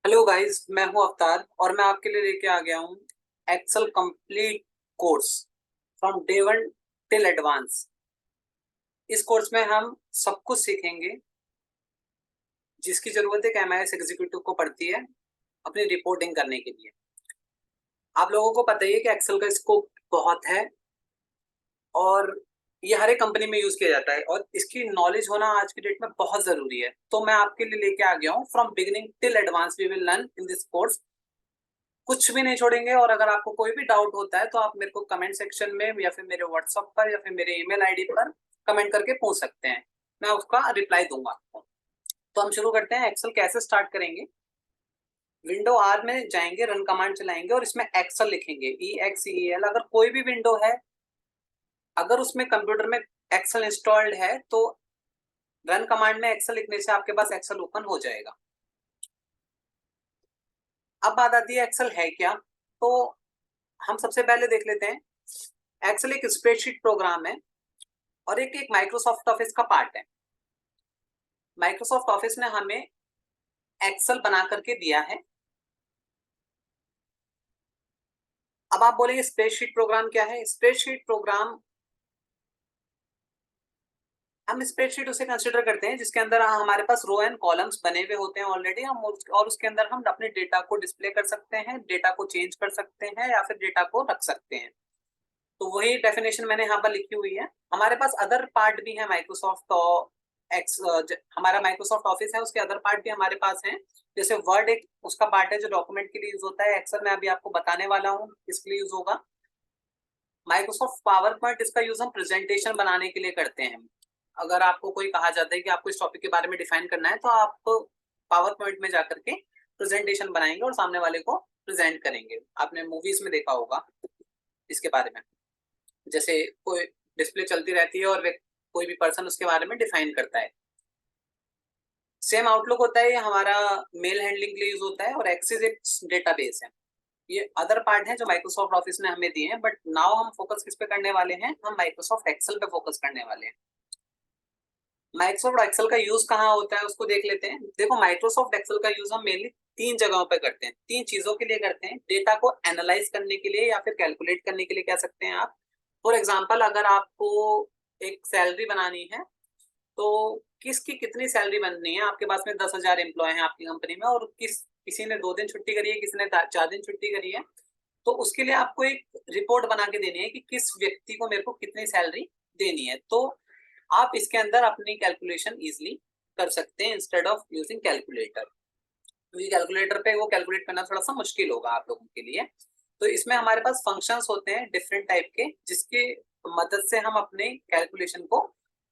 Hello guys, मैं हूं अवतार और मैं आपके लिए लेके आ गया हूं Excel complete course from day one till advance. इस कोर्स में हम सब कुछ सीखेंगे जिसकी जरूरत एक एमआईएस एग्जीक्यूटिव को पड़ती है अपनी रिपोर्टिंग करने के लिए। आप लोगों को पता ही है कि एक्सेल का स्कोप बहुत है और ये हर एक कंपनी में यूज किया जाता है और इसकी नॉलेज होना आज की डेट में बहुत जरूरी है। तो मैं आपके लिए लेके आ गया हूँ from beginning till advance we will learn in this course. कुछ भी नहीं छोड़ेंगे और अगर आपको कोई भी डाउट होता है तो आप मेरे को कमेंट सेक्शन में या फिर मेरे व्हाट्सएप पर या फिर मेरे ईमेल आईडी पर कमेंट करके पूछ सकते हैं। मैं उसका रिप्लाई दूंगा आपको। तो हम शुरू करते हैं। एक्सेल कैसे स्टार्ट करेंगे? विंडो आर में जाएंगे, रन कमांड चलाएंगे और इसमें एक्सेल लिखेंगे, EXEL। अगर कोई भी विंडो है, अगर उसमें कंप्यूटर में एक्सेल इंस्टॉल्ड है तो रन कमांड में एक्सेल लिखने से आपके पास एक्सेल ओपन हो जाएगा। अब बात आती है एक्सेल है क्या। तो हम सबसे पहले देख लेते हैं। एक्सेल एक स्प्रेडशीट प्रोग्राम है और एक एक माइक्रोसॉफ्ट ऑफिस का पार्ट है। माइक्रोसॉफ्ट ऑफिस ने हमें एक्सेल बना करके दिया है। अब आप बोलेंगे स्प्रेडशीट प्रोग्राम क्या है? स्प्रेडशीट प्रोग्राम, हम स्प्रेडशीट उसे कंसिडर करते हैं जिसके अंदर हमारे पास रो एंड कॉलम्स बने हुए होते हैं ऑलरेडी। हम और उसके अंदर हम अपने डेटा को डिस्प्ले कर सकते हैं, डेटा को चेंज कर सकते हैं या फिर डेटा को रख सकते हैं। तो वही डेफिनेशन मैंने यहाँ पर लिखी हुई है। हमारे पास अदर पार्ट भी है माइक्रोसॉफ्ट एक्स, हमारा माइक्रोसॉफ्ट ऑफिस है, उसके अदर पार्ट भी हमारे पास हैं। जैसे वर्ड एक उसका पार्ट है जो डॉक्यूमेंट के लिए यूज होता है। एक्सेल मैं अभी आपको बताने वाला हूँ किसके लिए यूज होगा। माइक्रोसॉफ्ट पावर पॉइंट, इसका यूज हम प्रेजेंटेशन बनाने के लिए करते हैं। अगर आपको कोई कहा जाता है कि आपको इस टॉपिक के बारे में डिफाइन करना है तो आप पावर पॉइंट में जाकर के प्रेजेंटेशन बनाएंगे और सामने वाले को प्रेजेंट करेंगे। आपने मूवीज में देखा होगा इसके बारे में। जैसे कोई डिस्प्ले चलती रहती है और कोई भी पर्सन उसके बारे में डिफाइन करता है। सेम आउटलुक होता है, ये हमारा मेल हैंडलिंग के लिए यूज होता है और एक्सेस एक डेटाबेस है। ये अदर पार्ट है जो माइक्रोसॉफ्ट ऑफिस ने हमें दिए हैं, बट नाउ हम फोकस किस पे करने वाले हैं? हम माइक्रोसॉफ्ट एक्सेल पे फोकस करने वाले हैं। माइक्रोसॉफ्ट एक्सेल का यूज कहाँ होता है उसको देख लेते हैं। देखो, माइक्रोसॉफ्ट एक्सेल का यूज हम मेनली तीन जगहों पे करते हैं, तीन चीजों के लिए करते हैं। डेटा को एनालाइज करने के लिए या फिर कैलकुलेट करने के लिए कह सकते हैं आप। फॉर एग्जाम्पल, अगर आपको एक सैलरी बनानी है तो किसकी कितनी सैलरी बननी है, आपके पास में 10,000 एम्प्लॉय हैं आपकी कंपनी में और किसी ने 2 दिन छुट्टी करी है, किसी ने 4 दिन छुट्टी करी है। तो उसके लिए आपको एक रिपोर्ट बना के देनी है कि किस व्यक्ति को मेरे को कितनी सैलरी देनी है। तो आप इसके अंदर अपनी कैलकुलेशन इजिली कर सकते हैं इंस्टेड ऑफ यूजिंग कैलकुलेटर। क्योंकि कैलकुलेटर पे वो कैलकुलेट करना थोड़ा सा मुश्किल होगा आप लोगों के लिए। तो इसमें हमारे पास फंक्शंस होते हैं डिफरेंट टाइप के, जिसके मदद से हम अपने कैलकुलेशन को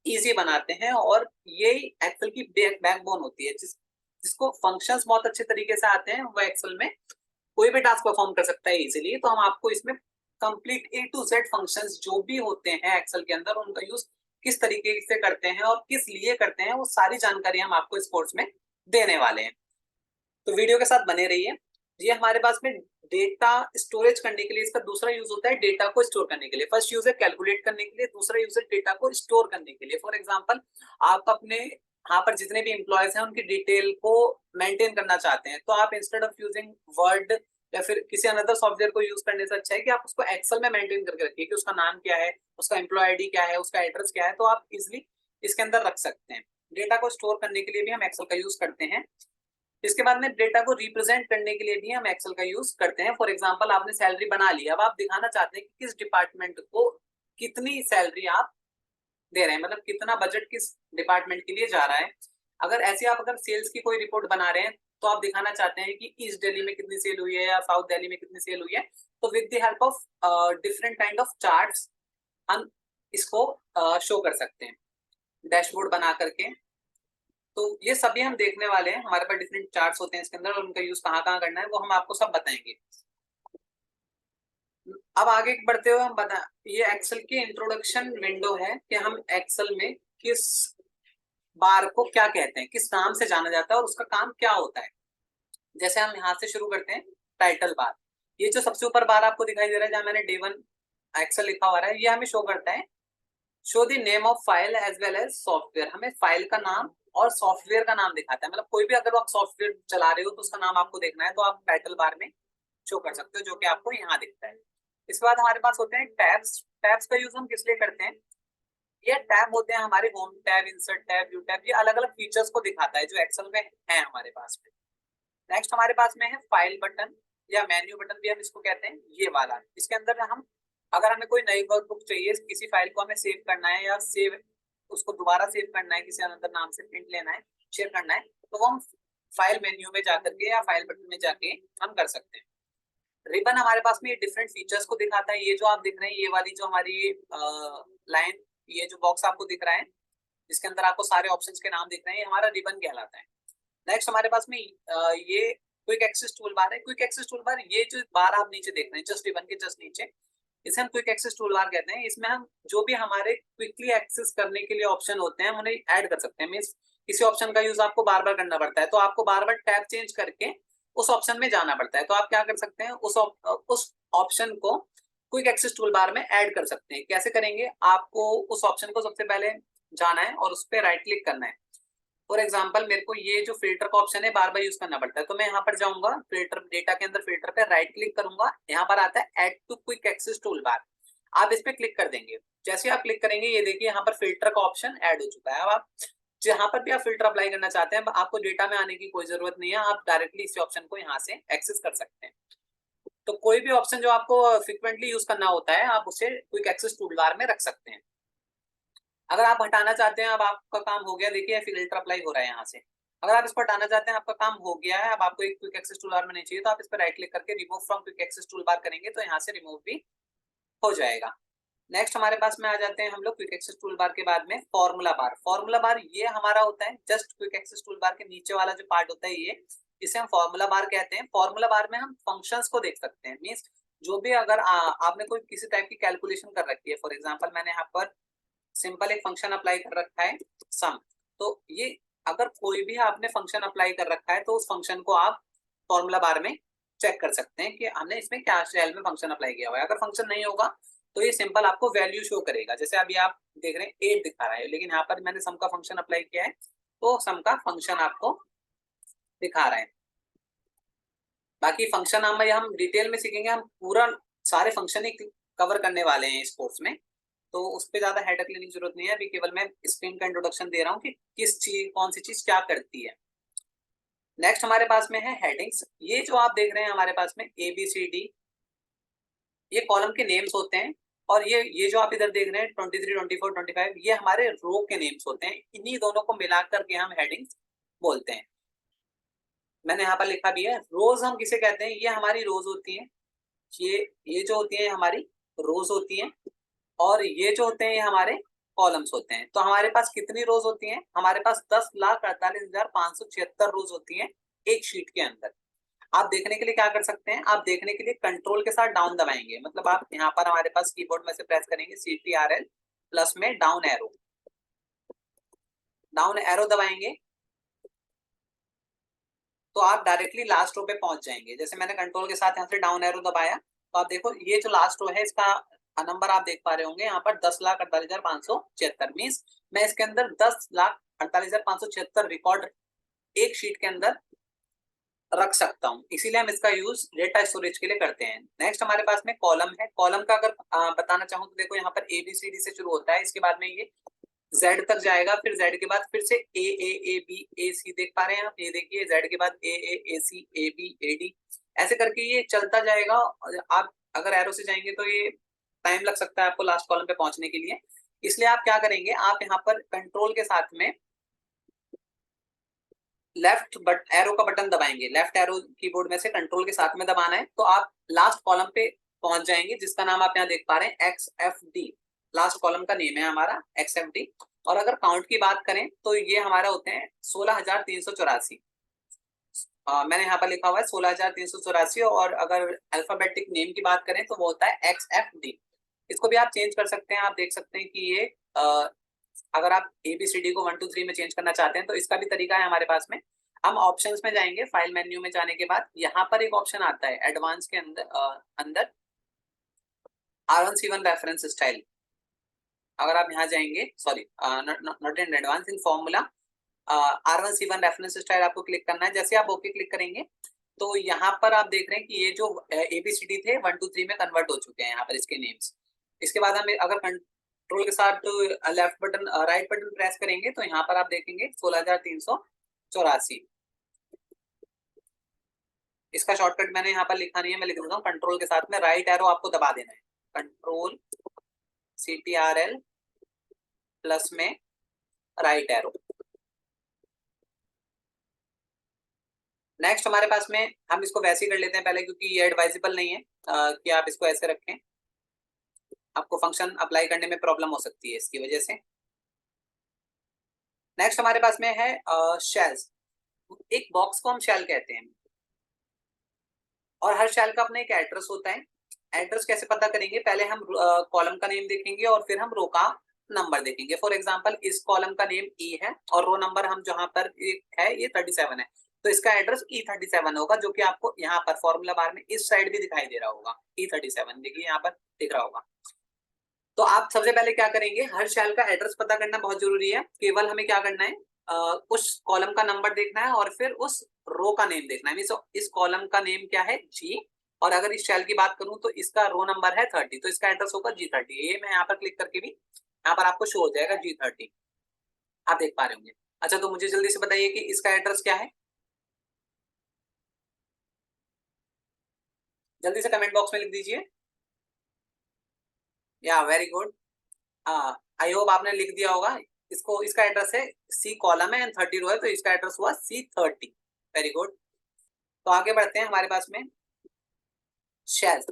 इजी बनाते हैं और ये एक्सेल की बैकबोन होती है। जिसको फंक्शंस बहुत अच्छे तरीके से आते हैं वो एक्सेल में कोई भी टास्क परफॉर्म कर सकता है इजीली। तो हम आपको इसमें complete A to Z functions जो भी होते हैं एक्सेल के अंदर, उनका यूज किस तरीके से करते हैं और किस लिए करते हैं, वो सारी जानकारी हम आपको इस कोर्स में देने वाले हैं। तो वीडियो के साथ बने रहिए। ये हमारे पास में डेटा स्टोरेज करने के लिए इसका दूसरा यूज होता है, डेटा को स्टोर करने के लिए। फर्स्ट यूज है कैलकुलेट करने के लिए, दूसरा यूज है डेटा को स्टोर करने के लिए। फॉर एग्जाम्पल, आप अपने यहाँ पर जितने भी एम्प्लॉयज हैं उनकी डिटेल को मेंटेन करना चाहते हैं, तो आप इंस्टेड ऑफ यूजिंग वर्ड या फिर किसी अनदर सॉफ्टवेयर को यूज करने से अच्छा है कि आप उसको एक्सेल में मेंटेन करके रखिए कि उसका नाम क्या है, उसका एम्प्लॉय आईडी क्या है, उसका एड्रेस क्या है, तो आप इजिली इसके अंदर रख सकते हैं। डेटा को स्टोर करने के लिए भी हम एक्सेल का यूज करते हैं। इसके बाद में डेटा को रिप्रेजेंट करने के लिए भी हम एक्सेल का यूज करते हैं। फॉर एग्जांपल, आपने सैलरी बना ली, अब आप दिखाना चाहते हैं कि किस डिपार्टमेंट को कितनी सैलरी आप दे रहे हैं, मतलब कितना बजट किस डिपार्टमेंट के लिए जा रहा है। अगर ऐसे आप अगर सेल्स की कोई रिपोर्ट बना रहे हैं तो आप दिखाना चाहते हैं कि ईस्ट दिल्ली में कितनी सेल हुई है या साउथ दिल्ली में कितनी सेल हुई है, तो with the help of different kind of charts हम इसको शो कर सकते हैं डैशबोर्ड बना करके। तो ये सभी हम देखने वाले हैं। हमारे पास डिफरेंट चार्ट्स होते हैं इसके अंदर और उनका यूज कहाँ कहाँ करना है वो हम आपको सब बताएंगे। अब आगे बढ़ते हुए हम बता, ये एक्सेल की इंट्रोडक्शन विंडो है कि हम एक्सेल में किस बार को क्या कहते हैं, किस नाम से जाना जाता है और उसका काम क्या होता है। जैसे हम यहाँ से शुरू करते हैं, टाइटल बार। ये जो सबसे ऊपर बार आपको दिखाई दे रहा है जहाँ मैंने D1 एक्सेल लिखा हुआ है, ये हमें शो करता है show the name of file as well as software. हमें फाइल का नाम और सॉफ्टवेयर का नाम दिखाता है। मतलब कोई भी अगर आप सॉफ्टवेयर चला रहे हो तो उसका नाम आपको देखना है, तो आप टाइटल बार में शो कर सकते हो, जो कि आपको यहाँ दिखता है। इसके बाद हमारे पास होते हैं टैब्स। टैब्स का यूज हम किस लिए करते हैं? ये टैब होते हैं हमारे home tab, insert tab, view tab, ये अलग अलग फीचर्स को दिखाता है जो एक्सेल में है हमारे पास में। नेक्स्ट हमारे पास में है फाइल बटन या मेन्यू बटन भी हम इसको कहते हैं, ये वाला। इसके अंदर हम अगर हमें कोई नई वर्कबुक चाहिए, किसी फाइल को हमें सेव करना है या सेव उसको दोबारा सेव करना है, किसी अनदर नाम से प्रिंट लेना है, शेयर करना है, तो वो हम फाइल मेन्यू में जाकर के या फाइल बटन में जाके हम कर सकते हैं। रिबन हमारे पास में ये डिफरेंट फीचर्स को दिखाता है। ये जो आप दिख रहे हैं, ये वाली जो हमारी लाइन, ये जो बॉक्स आपको दिख रहा है जिसके अंदर आपको सारे ऑप्शंस के नाम दिख रहे हैं, ये हमारा रिबन कहलाता है। नेक्स्ट हमारे पास में ये क्विक एक्सेस टूल बार है। क्विक एक्सेस टूल बार, ये जो बार आप नीचे देख रहे हैं जस्ट रिबन के जस्ट नीचे, इसे हम क्विक एक्सेस टूल बार कहते हैं। इसमें हम जो भी हमारे क्विकली एक्सेस करने के लिए ऑप्शन होते हैं, हम उन्हें ऐड कर सकते हैं। मींस किसी ऑप्शन का यूज आपको बार बार करना पड़ता है, तो आपको बार बार टैब चेंज करके उस ऑप्शन में जाना पड़ता है। तो आप क्या कर सकते हैं, उस ऑप्शन को क्विक एक्सेस टूल बार में ऐड कर सकते हैं। कैसे करेंगे? आपको उस ऑप्शन को सबसे पहले जाना है और उस पर राइट क्लिक करना है। फॉर एग्जाम्पल मेरे को ये जो फिल्टर का ऑप्शन है बार बार यूज करना पड़ता है, तो मैं यहाँ पर जाऊंगा, फिल्टर डेटा के अंदर फिल्टर पे राइट क्लिक करूंगा, यहाँ पर आता है add to quick access toolbar. आप इस पे क्लिक कर देंगे। जैसे आप क्लिक करेंगे, ये देखिए यहाँ पर फिल्टर का ऑप्शन ऐड हो चुका है। अब आप जहां पर भी आप फिल्टर अप्लाई करना चाहते हैं, आपको डेटा में आने की कोई जरूरत नहीं है, आप डायरेक्टली इस ऑप्शन को यहाँ से एक्सेस कर सकते हैं। तो कोई भी ऑप्शन जो आपको फ्रिक्वेंटली यूज करना होता है, आप उसे क्विक एक्सेस टूल बार में रख सकते हैं। अगर आप हटाना चाहते हैं, अब आपका काम हो गया, देखिए फिल्टर अप्लाई हो रहा है यहाँ से। अगर आप इसको हटाना चाहते हैं, आपका काम हो गया है, अब आपको एक क्विक एक्सेस टूल बार में नहीं चाहिए, तो आप इस पर राइट क्लिक करके remove from quick access toolbar करेंगे, तो यहाँ से रिमूव भी हो जाएगा। नेक्स्ट हमारे पास में आ जाते हैं हम लोग क्विक एक्सेस टूल बार के बाद में फॉर्मूला बार। फॉर्मूला बार ये हमारा होता है just quick access toolbar के नीचे वाला जो पार्ट होता है, ये इसे हम फॉर्मूला बार कहते हैं। फॉर्मूला बार में हम फंक्शंस को देख सकते हैं। मींस जो भी अगर आपने कोई किसी टाइप की कैलकुलेशन कर रखी है, फॉर एग्जांपल मैंने यहाँ पर सिंपल एक फंक्शन अप्लाई कर रखा है सम, तो ये अगर कोई भी आपने फंक्शन अप्लाई कर रखा है, तो उस फंक्शन को आप फॉर्मूला बार में चेक कर सकते हैं कि हमने इसमें क्या शेल में फंक्शन अप्लाई किया हुआ है। अगर फंक्शन नहीं होगा तो ये सिंपल आपको वैल्यू शो करेगा। जैसे अभी आप देख रहे हैं 8 दिखा रहा है, लेकिन यहाँ पर मैंने सम का फंक्शन अप्लाई किया है, तो सम का फंक्शन आपको दिखा रहा है। बाकी फंक्शन हम डिटेल में सीखेंगे, हम पूरा सारे फंक्शन ही कवर करने वाले हैं इस कोर्स में, तो उस पर ज्यादा हेडेक लेने की जरूरत नहीं है। अभी केवल मैं स्क्रीन का इंट्रोडक्शन दे रहा हूँ कि किस चीज, कौन सी चीज क्या करती है। नेक्स्ट हमारे पास में है हेडिंग्स। ये जो आप देख रहे हैं हमारे पास में ABCD, ये कॉलम के नेम्स होते हैं। और ये जो आप इधर देख रहे हैं 23, 24, 25, ये हमारे रो के नेम्स होते हैं। इन्हीं दोनों को मिलाकर के हम हेडिंग्स बोलते हैं। मैंने यहाँ पर लिखा भी है। रोज हम किसे कहते हैं? ये हमारी रोज होती हैं। ये जो होती है हमारी रोज होती हैं, और ये जो होते हैं ये हमारे कॉलम्स होते हैं। तो हमारे पास कितनी रोज होती हैं? हमारे पास 10,48,576 रोज होती हैं एक शीट के अंदर। आप देखने के लिए क्या कर सकते हैं? आप देखने के लिए कंट्रोल के साथ डाउन दबाएंगे, मतलब आप यहाँ पर हमारे पास कीबोर्ड में से प्रेस करेंगे CTRL प्लस में डाउन एरो दबाएंगे, तो आप डायरेक्टली लास्ट रो पे पहुंच जाएंगे। जैसे मैंने कंट्रोल के साथ यहाँ से डाउन एरो दबाया, तो आप देखो ये जो लास्ट रो है, इसका नंबर आप देख पा रहे होंगे यहाँ पर 10,48,576। मीन्स मैं इसके अंदर 10,48,576 रिकॉर्ड एक शीट के अंदर रख सकता हूँ। इसीलिए हम इसका यूज डेटा स्टोरेज के लिए करते हैं। नेक्स्ट हमारे पास में कॉलम है। कॉलम का अगर बताना चाहूँ तो देखो यहाँ पर ABCD से शुरू होता है, इसके बाद में ये Z तक जाएगा, फिर Z के बाद फिर से AAABAC देख पा रहे हैं आप, ये देखिए Z के बाद AAACABAD, ऐसे करके ये चलता जाएगा। आप अगर एरो से जाएंगे तो ये टाइम लग सकता है आपको लास्ट कॉलम पे पहुंचने के लिए। इसलिए आप क्या करेंगे, आप यहाँ पर कंट्रोल के साथ में लेफ्ट एरो का बटन दबाएंगे। लेफ्ट एरो कीबोर्ड में से कंट्रोल के साथ में दबाना है, तो आप लास्ट कॉलम पे पहुंच जाएंगे, जिसका नाम आप यहाँ देख पा रहे हैं XFD। लास्ट कॉलम का नेम है हमारा XFD। और अगर काउंट की बात करें तो ये हमारा होते हैं 16,384। मैंने यहाँ पर लिखा हुआ है 16,384। और अगर अल्फाबेटिक नेम की बात करें तो वो होता है XFD। इसको भी आप चेंज कर सकते हैं। आप देख सकते हैं कि ये अगर आप ABCD को 1 2 3 में चेंज करना चाहते हैं तो इसका भी तरीका है हमारे पास में। हम ऑप्शंस में जाएंगे, फाइल मेन्यू में जाने के बाद यहाँ पर एक ऑप्शन आता है एडवांस के अंदर R1C1 रेफरेंस स्टाइल। अगर आप यहाँ जाएंगे, sorry not in advance, in formula R1C1 reference style आपको क्लिक करना है। जैसे आप ओके क्लिक करेंगे तो यहाँ पर आप देख रहे हैं कि ये जो ABCD थे 1 2 3 में कन्वर्ट हो चुके हैं यहाँ पर इसके नेम्स। इसके बाद हम अगर कंट्रोल के साथ left button right button press करेंगे तो यहाँ पर आप देखेंगे 16,384। इसका शॉर्टकट मैंने यहाँ पर लिखा नहीं है, मैं लिख देता हूँ। कंट्रोल के साथ में राइट एरो आपको दबा देना है, कंट्रोल CTRL प्लस में राइट एरो। नेक्स्ट हमारे पास में हम इसको वैसे ही कर लेते हैं पहले, क्योंकि ये एडवाइजेबल नहीं है कि आप इसको ऐसे रखें, आपको फंक्शन अप्लाई करने में प्रॉब्लम हो सकती है इसकी वजह से। नेक्स्ट हमारे पास में है शेल्स। एक बॉक्स को हम शेल कहते हैं और हर शेल का अपना एक एड्रेस होता है। एड्रेस कैसे पता करेंगे, पहले हम कॉलम का नेम देखेंगे और फिर हम रो का नंबर देखेंगे। फॉर एग्जांपल इस कॉलम का नेम E है और रो नंबर हम जहां पर है ये 37 है, तो इसका एड्रेस E37 होगा, जो कि आपको यहाँ पर फॉर्मूला बार में इस साइड भी दिखाई दे रहा होगा। E37 देखिए यहाँ पर दिख रहा होगा। तो आप सबसे पहले क्या करेंगे, हर शेल का एड्रेस पता करना बहुत जरूरी है। केवल हमें क्या करना है, उस कॉलम का नंबर देखना है और फिर उस रो का नेम देखना है। इस कॉलम का नेम क्या है, G, और अगर इस शेल की बात करूं तो इसका रो नंबर है 30, तो इसका एड्रेस होगा G30। ये मैं यहाँ पर क्लिक करके भी यहाँ पर आपको शो हो जाएगा G30, आप देख पा रहे होंगे। अच्छा, तो मुझे जल्दी से बताइए कि इसका एड्रेस क्या है, जल्दी से कमेंट बॉक्स में लिख दीजिए। या वेरी गुड, आई होप आपने लिख दिया होगा। इसका एड्रेस है, C कॉलम है एंड 30 रो है, तो इसका एड्रेस हुआ C30। Very good. तो आगे बढ़ते हैं हमारे पास में शेल्स।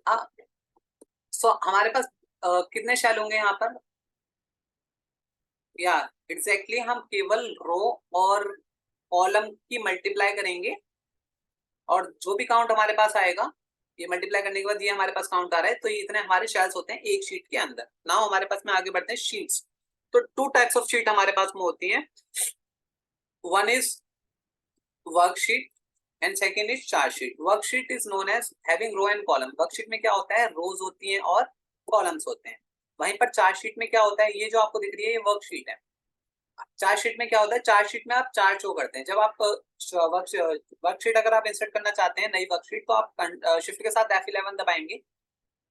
सो हमारे पास कितने शेल होंगे यहाँ पर, या एग्जैक्टली हम केवल रो और कॉलम की मल्टीप्लाई करेंगे और जो भी काउंट हमारे पास आएगा, ये मल्टीप्लाई करने के बाद ये हमारे पास काउंट आ रहा है, तो ये इतने हमारे शेल्स होते हैं एक शीट के अंदर। नाउ हमारे पास में आगे बढ़ते हैं शीट्स। तो 2 टाइप्स ऑफ शीट हमारे पास में होती है। One is worksheet and second is chart sheet. Worksheet is known as having row and column. Worksheet में क्या होता है, रोज होती हैं और कॉलम्स होते हैं। वहीं पर चार्ट शीट में क्या होता है, ये जो आपको दिख रही है ये वर्कशीट है। चार्ट शीट में क्या होता है, चार्ट शीट में आप चार्ट शो करते हैं। जब आप वर्कशीट अगर आप इंसर्ट करना चाहते हैं नई वर्कशीट, तो आप शिफ्ट के साथ F11 दबाएंगे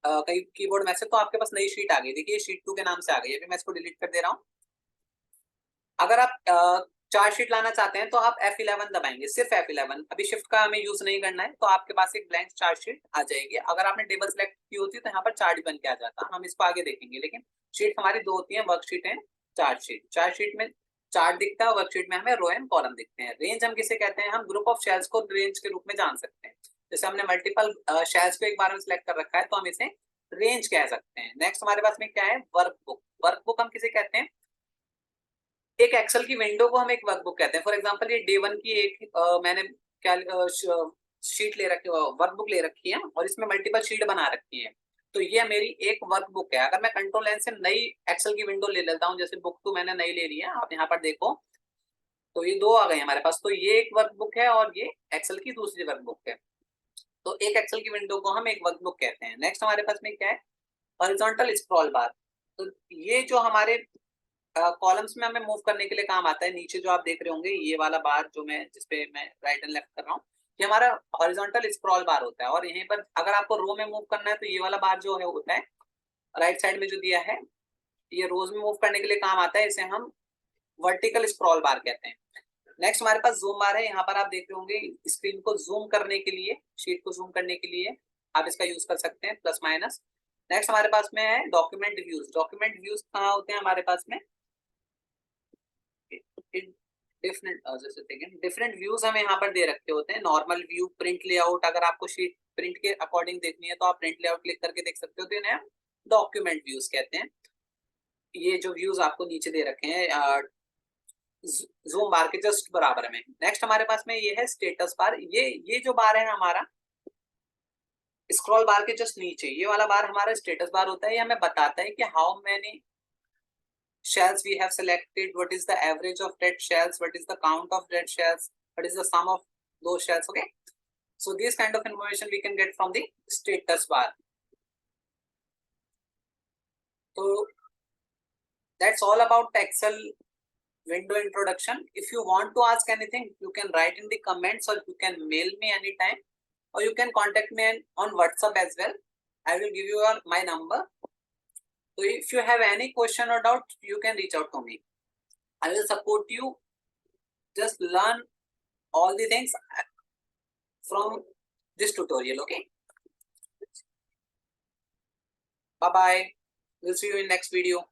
कहीं कीबोर्ड में से, तो आपके पास नई शीट आ गई। देखिए शीट 2 के नाम से आ गई। अभी मैं इसको डिलीट कर दे रहा हूँ। अगर आप चार्ट शीट लाना चाहते हैं तो आप F11 दबाएंगे, सिर्फ F11। अभी शिफ्ट का हमें यूज नहीं करना है, तो आपके पास एक ब्लैंक चार्ट शीट आ जाएगी। अगर आपने टेबल सेलेक्ट की होती तो यहाँ पर चार्ट बन के आ जाता, हम इसको आगे देखेंगे। लेकिन शीट हमारी 2 होती है, वर्कशीट है चार्ट शीट। चार्ट शीट में चार्ट दिखता है, वर्कशीट में हमें रो एंड कॉलम दिखते हैं। रेंज हम किसे कहते हैं, हम ग्रुप ऑफ शेल्स को रेंज के रूप में जान सकते हैं। जैसे हमने मल्टीपल शेल्स को एक बार में सिलेक्ट कर रखा है, तो हम इसे रेंज कह सकते हैं। नेक्स्ट हमारे पास में क्या है, वर्कबुक। वर्कबुक हम किसे कहते हैं, एक एक्सेल की विंडो को हम एक वर्कबुक कहते हैं। फॉर एग्जांपल ये डे 1 की एक मैंने क्या शीट ले रखी, वर्कबुक ले रखी है और इसमें मल्टीपल शीट बना रखी है, तो ये मेरी एक वर्कबुक है। अगर मैं कंट्रोल एन से नई एक्सेल की विंडो ले लेता हूँ, जैसे बुक 2 मैंने नई ले ली है, आप यहाँ पर देखो तो ये 2 आ गए हमारे पास। तो ये एक वर्कबुक है और ये एक्सेल की दूसरी वर्कबुक है। तो एक एक्सेल की विंडो को हम एक वर्कबुक कहते हैं। नेक्स्ट हमारे पास में क्या है, हॉरिजॉन्टल स्क्रॉल बार। तो ये जो हमारे कॉलम्स में हमें मूव करने के लिए काम आता है। नीचे जो आप देख रहे होंगे ये वाला बार जो मैं जिसपे मैं राइट एंड लेफ्ट कर रहा हूँ, ये हमारा हॉरिजॉन्टल स्क्रॉल बार होता है। और यहीं पर अगर आपको रो में मूव करना है तो ये वाला बार जो है होता है राइट साइड में जो दिया है, ये रोज में मूव करने के लिए काम आता है। इसे हम वर्टिकल स्क्रॉल बार कहते हैं। नेक्स्ट हमारे पास जूम बार है। यहाँ पर आप देख रहे होंगे स्क्रीन को जूम करने के लिए, शीट को जूम करने के लिए आप इसका यूज कर सकते हैं, प्लस माइनस। नेक्स्ट हमारे पास में है डॉक्यूमेंट व्यूज। डॉक्यूमेंट व्यूज कहाँ होते हैं हमारे पास में, डिफरेंट व्यूज हमें यहाँ पर दे रखे होते हैं। Normal view, print layout. अगर आपको शीट प्रिंट के अकॉर्डिंग देखनी है तो आप प्रिंट लेआउट क्लिक करके देख सकते हो, तो इन्हें डॉक्यूमेंट व्यूज कहते हैं। ये जो व्यूज आपको नीचे दे रखे हैं जूम बार के जस्ट बराबर में। नेक्स्ट हमारे पास में ये है स्टेटस बार। ये जो बार है हमारा स्क्रॉल बार के जस्ट नीचे, ये वाला बार हमारा स्टेटस बार होता है। ये हमें बताता है कि how many shells we have selected, what is the average of dead shells, what is the count of dead shells, what is the sum of those shells. Okay, so this kind of information we can get from the status bar. So that's all about Excel window introduction. If you want to ask anything, you can write in the comments, or you can mail me anytime, or you can contact me on WhatsApp as well. I will give you my number. So if you have any question or doubt, you can reach out to me. I will support you. Just learn all the things from this tutorial. Okay. Bye bye. We'll see you in next video.